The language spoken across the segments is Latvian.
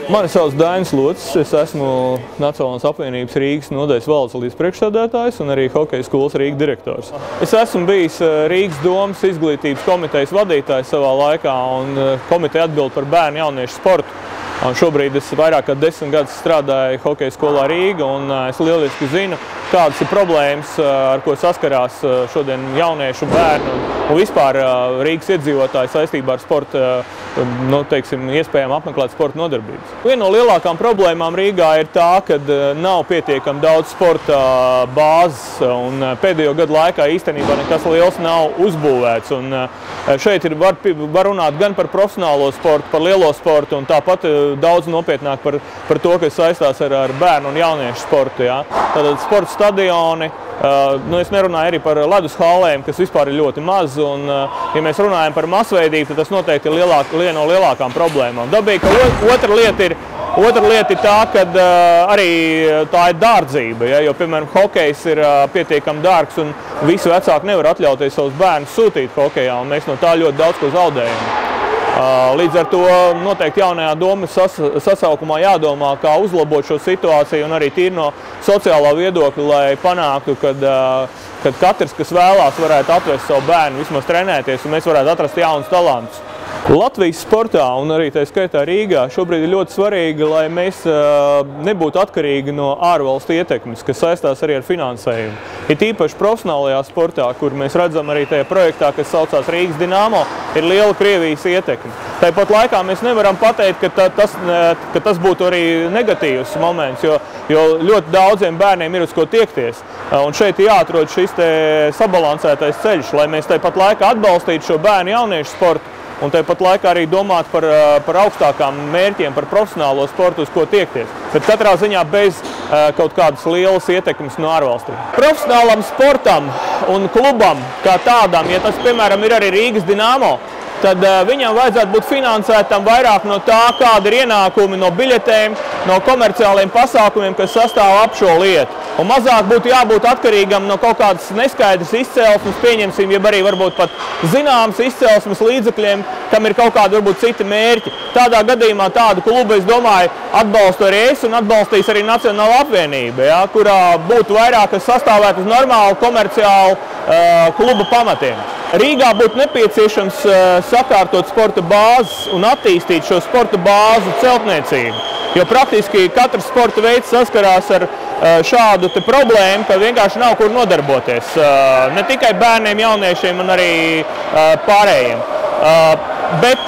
Mani sauc Dainis Locis, es esmu Nacionālās apvienības Rīgas nodaļas valdes valdības priekšsēdētājs un arī hokeja skolas Rīga direktors. Es esmu bijis Rīgas domas izglītības komitejas vadītājs savā laikā un komiteja atbild par bērnu jauniešu sportu. Un šobrīd es vairāk kā 10 gadus strādāju hokeja skolā Rīga un es lieliski zinu, kādas ir problēmas, ar ko saskarās šodien jauniešu bērnu un vispār Rīgas iedzīvotāji saistībā ar sporta, iespējām apmeklēt sporta nodarbības. Viena no lielākām problēmām Rīgā ir tā, ka nav pietiekami daudz sporta bāzes un pēdējo gadu laikā īstenībā nekas liels nav uzbūvēts. Un šeit var runāt gan par profesionālo sportu, par lielo sportu un tāpat daudz nopietnāk par to, kas saistās ar bērnu un jauniešu sportu. Ja? Tātad sporta stadioni, es nerunāju arī par ledus hallēm, kas vispār ir ļoti maz. Un, ja mēs runājam par masveidību, tad tas noteikti ir viena no lielākām problēmām. Dabīgi, ka otra lieta ir tā, ka arī tā ir dārdzība, ja? Jo, piemēram, hokejs ir pietiekami dārgs un visi vecāki nevar atļauties savus bērnus sūtīt hokejā, un mēs no tā ļoti daudz ko zaudējam. Līdz ar to noteikti jaunajā domas sasaukumā jādomā, kā uzlabot šo situāciju un arī tīri no sociālā viedokļa, lai panāktu, kad katrs, kas vēlās, varētu atvest savu bērnu, vismaz trenēties, un mēs varētu atrast jaunus talantus. Latvijas sportā un arī tā skaitā Rīgā šobrīd ir ļoti svarīgi, lai mēs nebūtu atkarīgi no ārvalstu ietekmes, kas saistās arī ar finansējumu. Ir īpaši profesionālajā sportā, kur mēs redzam arī tajā projektā, kas saucās Rīgas Dinamo, ir liela Krievijas ietekme. Tāpat laikā mēs nevaram pateikt, ka tas būtu arī negatīvs moments, jo ļoti daudziem bērniem ir uz ko tiekties. Un šeit ir jāatrod šis sabalansētais ceļš, lai mēs tāpat laikā atbalstītu šo bērnu jauniešu sportu, un tāpat laikā arī domāt par augstākām mērķiem, par profesionālo sportu, uz ko tiekties. Bet katrā ziņā bez kaut kādas lielas ietekmes no ārvalstīm. Profesionālam sportam un klubam kā tādam, ja tas, piemēram, ir arī Rīgas Dinamo, tad viņam vajadzētu būt finansētam vairāk no tā, kāda ir ienākumi no biļetēm, no komerciāliem pasākumiem, kas sastāv ap šo lietu. Un mazāk būtu jābūt atkarīgam no kaut kādas neskaidras izcelsmes, pieņemsim, jeb arī varbūt pat zināmas izcelsmes līdzekļiem, kam ir kaut kādi varbūt citi mērķi. Tādā gadījumā tādu klubu, es domāju, atbalstu arī es un atbalstīs arī Nacionālā apvienība, ja, kurā būtu vairāk, kas sastāvētu uz normālu komerciālu kluba pamatiem. Rīgā būtu nepieciešams sakārtot sporta bāzes un attīstīt šo sporta bāzu celtniecību, jo praktiski katrs sporta veids saskarās ar šādu problēmu, ka vienkārši nav kur nodarboties. Ne tikai bērniem, jauniešiem un arī pārējiem. Bet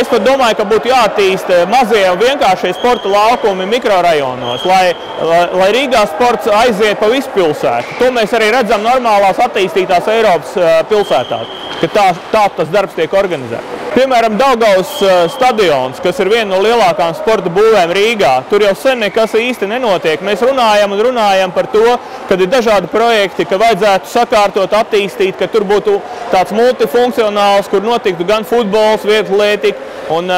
es pat domāju, ka būtu jāattīst mazie un vienkāršie sporta laukumi mikrorajonos, lai Rīgā sports aiziet pa visu pilsētu. To mēs arī redzam normālās attīstītās Eiropas pilsētās, ka tā tas darbs tiek organizēts. Piemēram, Daugavas stadions, kas ir viena no lielākām sporta būvēm Rīgā, tur jau sen nekas īsti nenotiek. Mēs runājam par to, kad ir dažādi projekti, ka vajadzētu sakārtot, attīstīt, ka tur būtu tāds multifunkcionāls, kur notiktu gan futbols, vieglatlētika un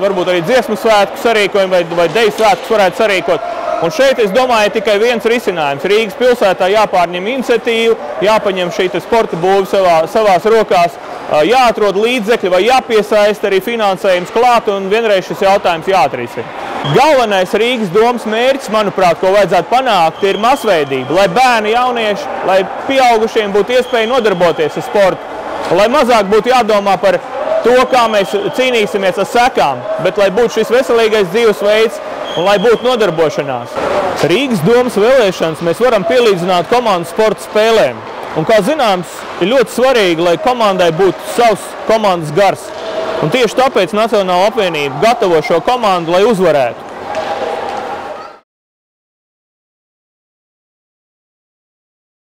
varbūt arī dziesmu svētku sarīkojumi vai deju svētkus varētu sarīkot. Un šeit, es domāju, tikai viens risinājums. Rīgas pilsētā jāpārņem iniciatīvu, jāpaņem šī sporta būve savās rokās, jāatrod līdzekļi vai jāpiesaista arī finansējums klāt un vienreiz šis jautājums jāatrisina. Galvenais Rīgas domas mērķis, manuprāt, ko vajadzētu panākt, ir masveidība, lai bērni, jaunieši, lai pieaugušiem būtu iespēja nodarboties ar sportu, lai mazāk būtu jādomā par to, kā mēs cīnīsimies ar sekām, bet lai būtu šis veselīgais dzīvesveids un lai būtu nodarbošanās. Rīgas domas vēlēšanas mēs varam pielīdzināt komandu sporta spēlēm. Un, kā zināms, ir ļoti svarīgi, lai komandai būtu savs komandas gars. Un tieši tāpēc Nacionālā apvienība gatavo šo komandu, lai uzvarētu.